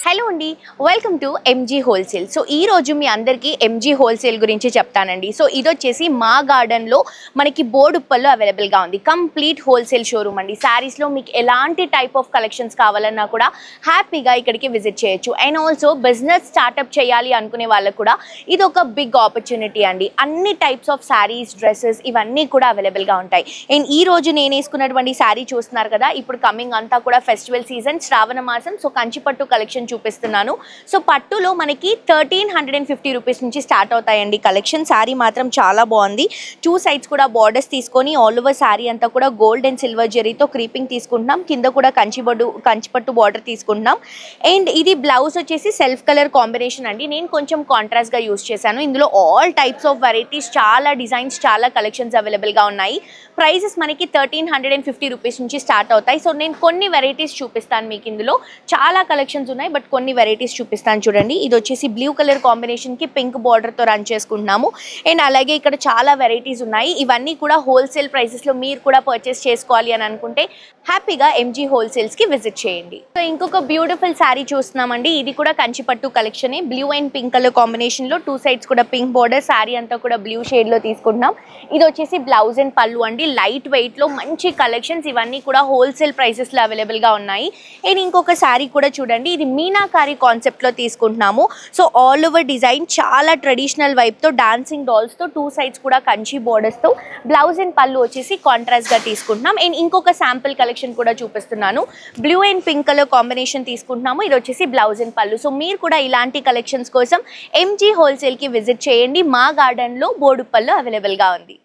Hello అండి, welcome to MG wholesale. So ఈ రోజు మీ అందరికీ ఎంజీ హోల్సేల్ గురించి చెప్తానండి. సో ఇది వచ్చేసి మా గార్డెన్లో మనకి బోడుప్పల్లో అవైలబుల్గా ఉంది. కంప్లీట్ హోల్సేల్ షోరూమ్ అండి. శారీస్లో మీకు ఎలాంటి టైప్ ఆఫ్ కలెక్షన్స్ కావాలన్నా కూడా హ్యాపీగా ఇక్కడికి విజిట్ చేయొచ్చు. అండ్ ఆల్సో బిజినెస్ స్టార్ట్అప్ చేయాలి అనుకునే వాళ్ళకు కూడా ఇది ఒక బిగ్ ఆపర్చునిటీ అండి. అన్ని టైప్స్ ఆఫ్ శారీస్, డ్రెస్సెస్ ఇవన్నీ కూడా అవైలబుల్గా ఉంటాయి. అండ్ ఈ రోజు నేను వేసుకున్నటువంటి శారీ చూస్తున్నారు కదా, ఇప్పుడు కమింగ్ అంతా కూడా ఫెస్టివల్ సీజన్, శ్రావణ మాసం. సో కంచిపట్టు కలెక్షన్ చూపిస్తున్నాను. సో పట్టులో మనకి 1350 రూపీస్ నుంచి స్టార్ట్ అవుతాయండి కలెక్షన్. శారీ మాత్రం చాలా బాగుంది. 2 సైడ్స్ కూడా బార్డర్స్ తీసుకొని ఆల్ ఓవర్ శారీ అంతా కూడా గోల్డ్ అండ్ సిల్వర్ జరీతో క్రీపింగ్ తీసుకుంటున్నాం. కింద కూడా కంచిపట్టు బార్డర్ తీసుకుంటున్నాం. అండ్ ఇది బ్లౌజ్ వచ్చేసి సెల్ఫ్ కలర్ కాంబినేషన్ అండి. నేను కొంచెం కాంట్రాస్ట్ గా యూస్ చేశాను. ఇందులో ఆల్ టైప్స్ ఆఫ్ వెరైటీస్, చాలా డిజైన్స్, చాలా కలెక్షన్స్ అవైలబుల్ గా ఉన్నాయి. ప్రైసెస్ మనకి 1350 రూపీస్ నుంచి స్టార్ట్ అవుతాయి. సో నేను కొన్ని వెరైటీస్ చూపిస్తాను మీకు. ఇందులో చాలా కలెక్షన్స్ ఉన్నాయి, బట్ కొన్ని వెరైటీస్ చూపిస్తాను చూడండి. ఇది వచ్చేసి బ్లూ కలర్ కాంబినేషన్ కి పింక్ బార్డర్ తో రన్ చేసుకుంటున్నాము. అండ్ అలాగే ఇక్కడ చాలా వెరైటీస్ ఉన్నాయి. ఇవన్నీ కూడా హోల్సేల్ ప్రైసెస్ లో మీరు కూడా పర్చేస్ చేసుకోవాలి అని అనుకుంటే హ్యాపీగా ఎంజీ హోల్సేల్స్ కి విజిట్ చేయండి. సో ఇంకొక బ్యూటిఫుల్ శారీ చూస్తున్నామండి. ఇది కూడా Kanchipattu collection. Blue and pink colour combination లో 2 సైడ్స్ కూడా పింక్ బార్డర్, శారీ అంతా కూడా బ్లూ షేడ్ లో తీసుకుంటున్నాం. ఇది వచ్చేసి బ్లౌజ్ అండ్ పళ్ళు అండి. లైట్ వెయిట్ లో మంచి కలెక్షన్స్. ఇవన్నీ కూడా హోల్సేల్ ప్రైసెస్ లో అవైలబుల్ గా ఉన్నాయి. అండ్ ఇంకొక శారీ కూడా చూడండి. ఇది మీనాకారి కాన్సెప్ట్ లో తీసుకుంటున్నాము. సో ఆల్ ఓవర్ డిజైన్ చాలా ట్రెడిషనల్ వైప్ తో, డాన్సింగ్ డాల్స్ తో, 2 సైడ్స్ కూడా కంచి బోర్డర్స్ తో, బ్లౌజ్ అండ్ పళ్ళు వచ్చేసి కాంట్రాస్ట్ గా తీసుకుంటున్నాం. అండ్ ఇంకొక శాంపుల్ కలెక్షన్ కూడా చూపిస్తున్నాను. Blue and pink colour combination తీసుకుంటున్నాము. ఇది వచ్చేసి బ్లౌజ్ అండ్ పళ్ళు. సో మీరు కూడా ఇలాంటి కలెక్షన్స్ కోసం ఎంజీ హోల్సేల్ కి విజిట్ చేయండి. మా గార్డెన్ లో బోడుప్పల్లో అవైలబుల్ గా ఉంది.